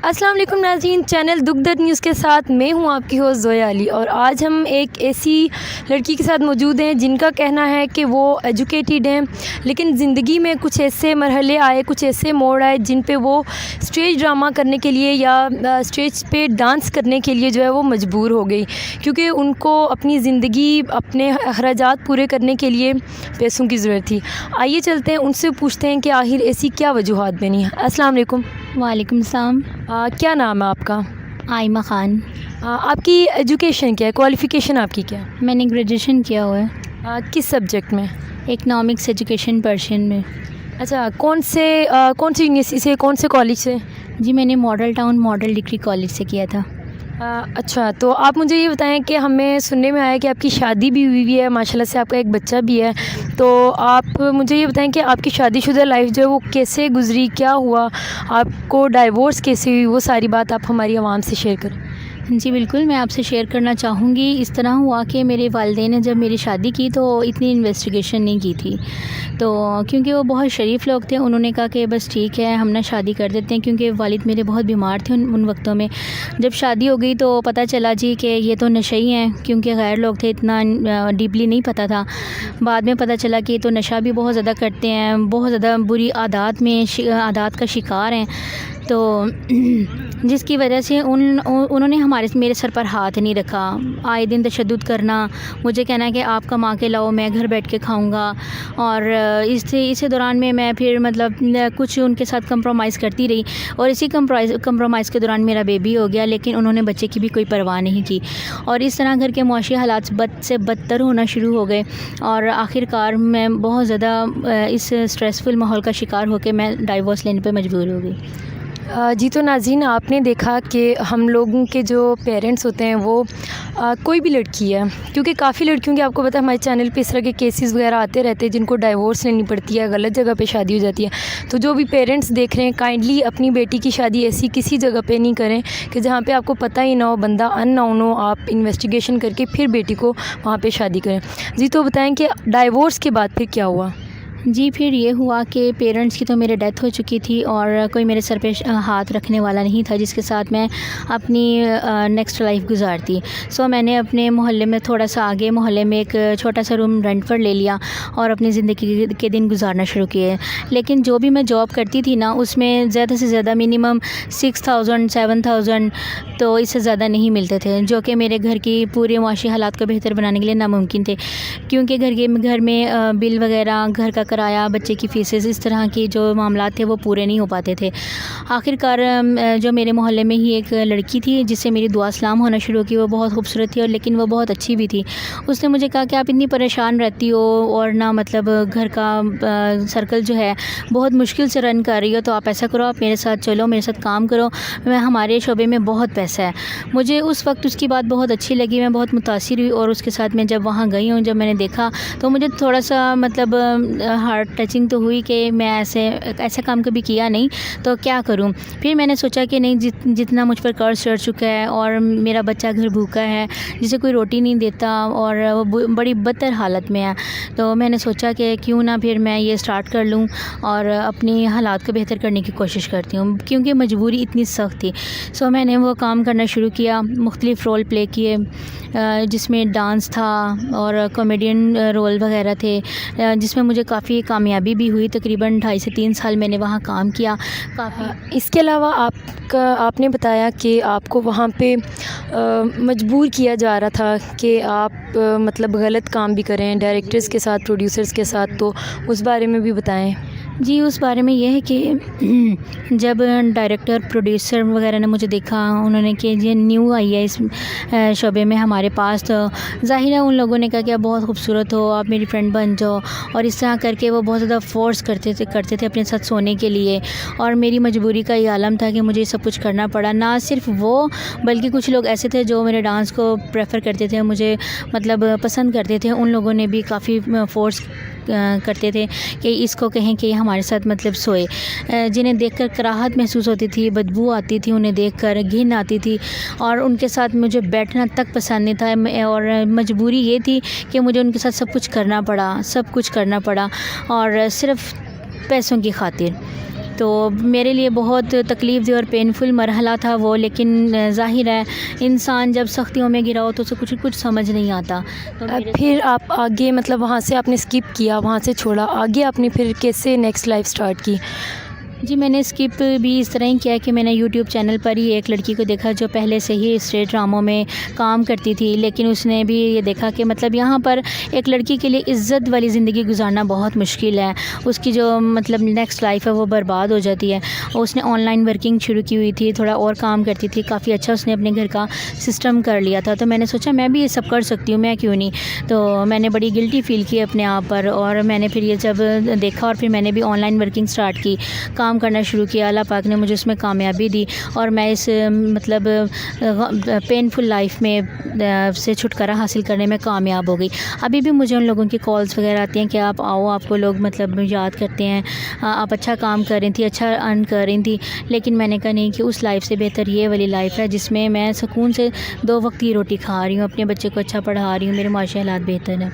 السلام علیکم ناظرین، چینل دکھ درد نیوز کے ساتھ میں ہوں آپ کی ہوسٹ زویا علی، اور آج ہم ایک ایسی لڑکی کے ساتھ موجود ہیں جن کا کہنا ہے کہ وہ ایجوکیٹڈ ہیں، لیکن زندگی میں کچھ ایسے مرحلے آئے، کچھ ایسے موڑ آئے جن پہ وہ اسٹیج ڈرامہ کرنے کے لیے یا اسٹیج پہ ڈانس کرنے کے لیے جو ہے وہ مجبور ہو گئی، کیونکہ ان کو اپنی زندگی، اپنے اخراجات پورے کرنے کے لیے پیسوں کی ضرورت تھی۔ آئیے چلتے ہیں ان سے پوچھتے ہیں کہ آخر ایسی کیا وجوہات بنی ہیں۔ السلام علیکم۔ وعلیکم السلام۔ کیا نام ہے آپ کا؟ آئمہ خان۔ آپ کی ایجوکیشن کیا ہے؟ کوالیفیکیشن آپ کی کیا ہے؟ میں نے گریجویشن کیا ہوا ہے۔ کس سبجیکٹ میں؟ اکنامکس ایجوکیشن پرشین میں۔ اچھا، کون سی یونیورسٹی سے، کون سے کالج سے؟ جی میں نے model town model degree college سے کیا تھا۔ اچھا، تو آپ مجھے یہ بتائیں کہ ہمیں سننے میں آیا کہ آپ کی شادی بھی ہوئی ہے، ماشاءاللہ سے آپ کا ایک بچہ بھی ہے، تو آپ مجھے یہ بتائیں کہ آپ کی شادی شدہ لائف جو ہے وہ کیسے گزری، کیا ہوا، آپ کو ڈائیورس کیسے ہوئی، وہ ساری بات آپ ہماری عوام سے شیئر کریں۔ جی بالکل، میں آپ سے شیئر کرنا چاہوں گی۔ اس طرح ہوا کہ میرے والدین نے جب میری شادی کی تو اتنی انویسٹیگیشن نہیں کی تھی، تو کیونکہ وہ بہت شریف لوگ تھے، انہوں نے کہا کہ بس ٹھیک ہے ہم نہ شادی کر دیتے ہیں، کیونکہ والد میرے بہت بیمار تھے ان وقتوں میں۔ جب شادی ہو گئی تو پتہ چلا جی کہ یہ تو نشئی ہیں، کیونکہ غیر لوگ تھے، اتنا ڈیپلی نہیں پتہ تھا۔ بعد میں پتہ چلا کہ یہ تو نشہ بھی بہت زیادہ کرتے ہیں، بہت زیادہ بری عادات کا شکار ہیں، تو جس کی وجہ سے انہوں نے میرے سر پر ہاتھ نہیں رکھا، آئے دن تشدد کرنا، مجھے کہنا کہ آپ کما کے لاؤ میں گھر بیٹھ کے کھاؤں گا، اور اسی دوران میں پھر مطلب کچھ ان کے ساتھ کمپرومائز کرتی رہی، اور اسی کمپرومائز کے دوران میرا بیبی ہو گیا، لیکن انہوں نے بچے کی بھی کوئی پرواہ نہیں کی، اور اس طرح گھر کے معاشی حالات بد سے بدتر ہونا شروع ہو گئے، اور آخر کار میں بہت زیادہ اس اسٹریسفل ماحول کا شکار ہو کے میں ڈائیورس لینے پہ مجبور ہو گئی۔ جی تو ناظرین، آپ نے دیکھا کہ ہم لوگوں کے جو پیرنٹس ہوتے ہیں وہ کوئی بھی لڑکی ہے، کیونکہ کافی لڑکیوں کی آپ کو پتہ ہے ہمارے چینل پہ اس طرح کے کیسز وغیرہ آتے رہتے ہیں جن کو ڈائیورس لینی پڑتی ہے، غلط جگہ پہ شادی ہو جاتی ہے، تو جو بھی پیرنٹس دیکھ رہے ہیں کائنڈلی اپنی بیٹی کی شادی ایسی کسی جگہ پہ نہیں کریں کہ جہاں پہ آپ کو پتہ ہی نہ ہو، بندہ ان نون ہو، آپ انویسٹیگیشن کر کے پھر بیٹی کو وہاں پہ شادی کریں۔ جی تو بتائیں کہ ڈائیورس کے بعد پھر کیا ہوا؟ جی پھر یہ ہوا کہ پیرنٹس کی تو میرے ڈیتھ ہو چکی تھی، اور کوئی میرے سر پہ ہاتھ رکھنے والا نہیں تھا جس کے ساتھ میں اپنی نیکسٹ لائف گزارتی۔ سو میں نے اپنے محلے میں تھوڑا سا آگے محلے میں ایک چھوٹا سا روم رینٹ پر لے لیا اور اپنی زندگی کے دن گزارنا شروع کیے، لیکن جو بھی میں جاب کرتی تھی نا اس میں زیادہ سے زیادہ منیمم 6000 7000 تو اس سے زیادہ نہیں ملتے تھے، جو کہ میرے گھر کی پورے معاشی حالات کو بہتر بنانے کے لیے ناممکن تھے، کیونکہ گھر میں بل وغیرہ، گھر کا کرایہ، بچے کی فیسز، اس طرح کی جو معاملات تھے وہ پورے نہیں ہو پاتے تھے۔ آخر کار جو میرے محلے میں ہی ایک لڑکی تھی جس سے میری دعا سلام ہونا شروع کی، وہ بہت خوبصورت تھی، اور لیکن وہ بہت اچھی بھی تھی۔ اس نے مجھے کہا کہ آپ اتنی پریشان رہتی ہو اور نہ مطلب گھر کا سرکل جو ہے بہت مشکل سے رن کر رہی ہو، تو آپ ایسا کرو، آپ میرے ساتھ چلو، میرے ساتھ کام کرو، ہمارے شعبے میں بہت پیسہ ہے۔ مجھے اس وقت اس کی بات بہت اچھی لگی، میں بہت متاثر ہوئی، اور اس کے ساتھ میں جب وہاں گئی ہوں، جب میں نے دیکھا تو مجھے تھوڑا سا مطلب ہارٹ ٹچنگ تو ہوئی کہ میں ایسا کام کبھی کیا نہیں، تو کیا کروں۔ پھر میں نے سوچا کہ نہیں، جتنا مجھ پر قرض چڑھ چکا ہے اور میرا بچہ گھر بھوکا ہے جسے کوئی روٹی نہیں دیتا اور وہ بڑی بدتر حالت میں ہے، تو میں نے سوچا کہ کیوں نہ پھر میں یہ سٹارٹ کر لوں اور اپنی حالات کو بہتر کرنے کی کوشش کرتی ہوں، کیونکہ مجبوری اتنی سخت تھی۔ سو میں نے وہ کام کرنا شروع کیا، مختلف رول پلے کیے، جس میں ڈانس تھا اور کامیڈین رول وغیرہ تھے، جس میں مجھے کافی کامیابی بھی ہوئی۔ تقریباً 2.5 سے 3 سال میں نے وہاں کام کیا کافی۔ اس کے علاوہ آپ نے بتایا کہ آپ کو وہاں پہ مجبور کیا جا رہا تھا کہ آپ مطلب غلط کام بھی کریں ڈائریکٹرز کے ساتھ، پروڈیوسرز کے ساتھ، تو اس بارے میں بھی بتائیں۔ جی اس بارے میں یہ ہے کہ جب ڈائریکٹر، پروڈیوسر وغیرہ نے مجھے دیکھا، انہوں نے کہ یہ نیو آئی ہے اس شعبے میں ہمارے پاس، تو ظاہر ہے ان لوگوں نے کہا کہ آپ بہت خوبصورت ہو، آپ میری فرینڈ بن جاؤ، اور اس طرح کر کے وہ بہت زیادہ فورس کرتے تھے اپنے ساتھ سونے کے لیے، اور میری مجبوری کا یہ عالم تھا کہ مجھے سب کچھ کرنا پڑا۔ نہ صرف وہ بلکہ کچھ لوگ ایسے تھے جو میرے ڈانس کو پریفر کرتے تھے، مجھے مطلب پسند کرتے تھے، ان لوگوں نے بھی کافی فورس کرتے تھے کہ اس کو کہیں کہ ہمارے ساتھ مطلب سوئے، جنہیں دیکھ کر کراہت محسوس ہوتی تھی، بدبو آتی تھی، انہیں دیکھ کر گھن آتی تھی، اور ان کے ساتھ مجھے بیٹھنا تک پسند نہیں تھا، اور مجبوری یہ تھی کہ مجھے ان کے ساتھ سب کچھ کرنا پڑا، اور صرف پیسوں کی خاطر۔ تو میرے لیے بہت تکلیف دہ اور پینفل مرحلہ تھا وہ، لیکن ظاہر ہے انسان جب سختیوں میں گرا ہو تو اسے کچھ سمجھ نہیں آتا. تو پھر آپ آگے مطلب وہاں سے آپ نے اسکپ کیا، وہاں سے چھوڑا، آگے آپ نے پھر کیسے نیکسٹ لائف سٹارٹ کی؟ جی میں نے اسکپ بھی اس طرح ہی کیا کہ میں نے یوٹیوب چینل پر ہی ایک لڑکی کو دیکھا جو پہلے سے ہی اسٹیج ڈراموں میں کام کرتی تھی، لیکن اس نے بھی یہ دیکھا کہ مطلب یہاں پر ایک لڑکی کے لیے عزت والی زندگی گزارنا بہت مشکل ہے، اس کی جو مطلب نیکسٹ لائف ہے وہ برباد ہو جاتی ہے. اس نے آن لائن ورکنگ شروع کی ہوئی تھی، تھوڑا اور کام کرتی تھی، کافی اچھا اس نے اپنے گھر کا سسٹم کر لیا تھا. تو میں نے سوچا میں بھی یہ سب کر سکتی ہوں، میں کیوں نہیں. تو میں نے بڑی گلٹی فیل کی اپنے آپ پر، اور میں نے پھر یہ جب دیکھا اور پھر میں نے بھی آن لائن ورکنگ اسٹارٹ کی، کام کرنا شروع کیا. اللہ پاک نے مجھے اس میں کامیابی دی اور میں اس مطلب پینفل لائف میں سے چھٹکارا حاصل کرنے میں کامیاب ہو گئی. ابھی بھی مجھے ان لوگوں کی کالز وغیرہ آتی ہیں کہ آپ آؤ، آپ کو لوگ مطلب یاد کرتے ہیں، آپ اچھا کام کر رہی تھی، اچھا ارن کر رہی تھی. لیکن میں نے کہا نہیں کہ اس لائف سے بہتر یہ والی لائف ہے جس میں میں سکون سے 2 وقت کی روٹی کھا رہی ہوں، اپنے بچے کو اچھا پڑھا رہی ہوں، میرے معاشی حالات بہتر ہیں.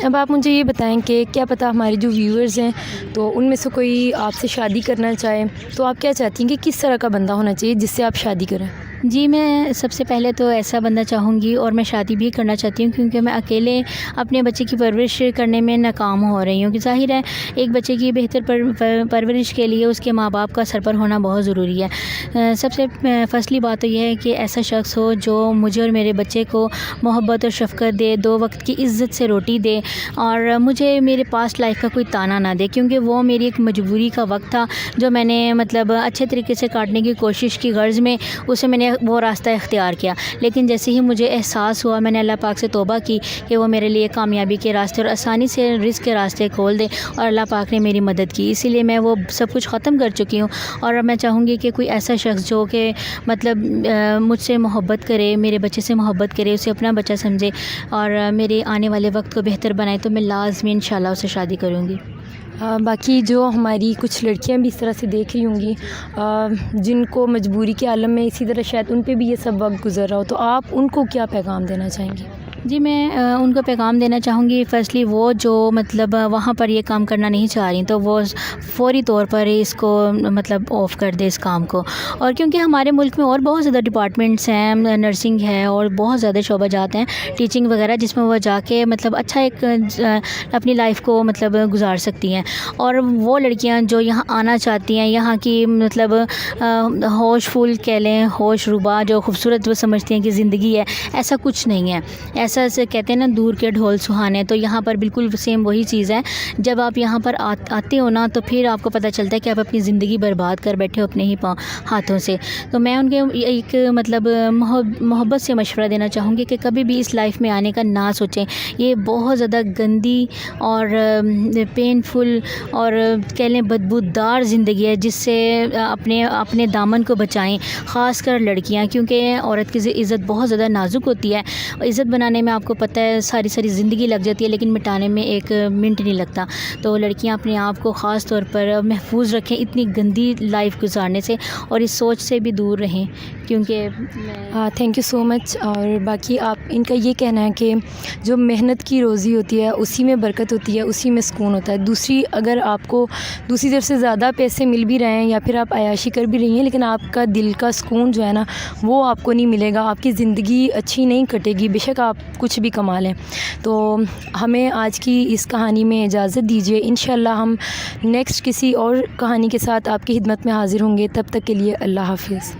اب آپ مجھے یہ بتائیں کہ کیا پتہ ہمارے جو ویورز ہیں تو ان میں سے کوئی آپ سے شادی کرنا چاہے، تو آپ کیا چاہتی ہیں کہ کس طرح کا بندہ ہونا چاہیے جس سے آپ شادی کریں؟ جی میں سب سے پہلے تو ایسا بندہ چاہوں گی، اور میں شادی بھی کرنا چاہتی ہوں کیونکہ میں اکیلے اپنے بچے کی پرورش کرنے میں ناکام ہو رہی ہوں. کہ ظاہر ہے ایک بچے کی بہتر پرورش کے لیے اس کے ماں باپ کا سر پر ہونا بہت ضروری ہے. سب سے فصلی بات تو یہ ہے کہ ایسا شخص ہو جو مجھے اور میرے بچے کو محبت اور شفقت دے، 2 وقت کی عزت سے روٹی دے، اور مجھے میرے پاسٹ لائف کا کوئی تانا نہ دے، کیونکہ وہ میری ایک مجبوری کا وقت تھا جو میں نے مطلب اچھے طریقے سے کاٹنے کی کوشش کی غرض میں، اسے میں نے وہ راستہ اختیار کیا. لیکن جیسے ہی مجھے احساس ہوا، میں نے اللہ پاک سے توبہ کی کہ وہ میرے لیے کامیابی کے راستے اور آسانی سے رزق کے راستے کھول دے، اور اللہ پاک نے میری مدد کی. اسی لیے میں وہ سب کچھ ختم کر چکی ہوں. اور اب میں چاہوں گی کہ کوئی ایسا شخص جو کہ مطلب مجھ سے محبت کرے، میرے بچے سے محبت کرے، اسے اپنا بچہ سمجھے اور میرے آنے والے وقت کو بہتر بنائے، تو میں لازمی انشاءاللہ اسے شادی کروں گی. باقی جو ہماری کچھ لڑکیاں بھی اس طرح سے دیکھ رہی ہوں گی جن کو مجبوری کے عالم میں اسی طرح شاید ان پہ بھی یہ سب وقت گزر رہا ہو، تو آپ ان کو کیا پیغام دینا چاہیں گی؟ جی میں ان کو پیغام دینا چاہوں گی، فرسٹلی وہ جو مطلب وہاں پر یہ کام کرنا نہیں چاہ رہی تو وہ فوری طور پر اس کو مطلب آف کر دے اس کام کو. اور کیونکہ ہمارے ملک میں اور بہت زیادہ ڈپارٹمنٹس ہیں، نرسنگ ہے اور بہت زیادہ شعبہ جات ہیں، ٹیچنگ وغیرہ، جس میں وہ جا کے مطلب اچھا ایک اپنی لائف کو مطلب گزار سکتی ہیں. اور وہ لڑکیاں جو یہاں آنا چاہتی ہیں، یہاں کی مطلب ہوش فل کہہ لیں، ہوش ربا جو خوبصورت وہ سمجھتی ہیں کہ زندگی ہے، ایسا کچھ نہیں ہے. ایسا سے کہتے ہیں نا دور کے ڈھول سہانے، تو یہاں پر بالکل سیم وہی چیز ہے. جب آپ یہاں پر آتے ہو نا تو پھر آپ کو پتہ چلتا ہے کہ آپ اپنی زندگی برباد کر بیٹھے ہو اپنے ہی ہاتھوں سے. تو میں ان کے ایک مطلب محبت سے مشورہ دینا چاہوں گی کہ کبھی بھی اس لائف میں آنے کا نہ سوچیں. یہ بہت زیادہ گندی اور پینفل اور کہہ لیں بدبودار زندگی ہے، جس سے اپنے دامن کو بچائیں، خاص کر لڑکیاں، کیونکہ عورت کی عزت بہت زیادہ نازک ہوتی ہے. عزت بنانے میں آپ کو پتہ ہے ساری زندگی لگ جاتی ہے، لیکن مٹانے میں 1 منٹ نہیں لگتا. تو لڑکیاں اپنے آپ کو خاص طور پر محفوظ رکھیں اتنی گندی لائف گزارنے سے، اور اس سوچ سے بھی دور رہیں، کیونکہ تھینک یو سو مچ. اور باقی آپ ان کا یہ کہنا ہے کہ جو محنت کی روزی ہوتی ہے اسی میں برکت ہوتی ہے، اسی میں سکون ہوتا ہے. اگر آپ کو دوسری طرف سے زیادہ پیسے مل بھی رہے ہیں یا پھر آپ عیاشی کر بھی رہی ہیں، لیکن آپ کا دل کا سکون جو ہے نا وہ آپ کو نہیں ملے گا، آپ کی زندگی اچھی نہیں کٹے گی، بے شک آپ کچھ بھی کما لیں. تو ہمیں آج کی اس کہانی میں اجازت دیجیے، انشاءاللہ ہم نیکسٹ کسی اور کہانی کے ساتھ آپ کی خدمت میں حاضر ہوں گے. تب تک کے لیے اللہ حافظ.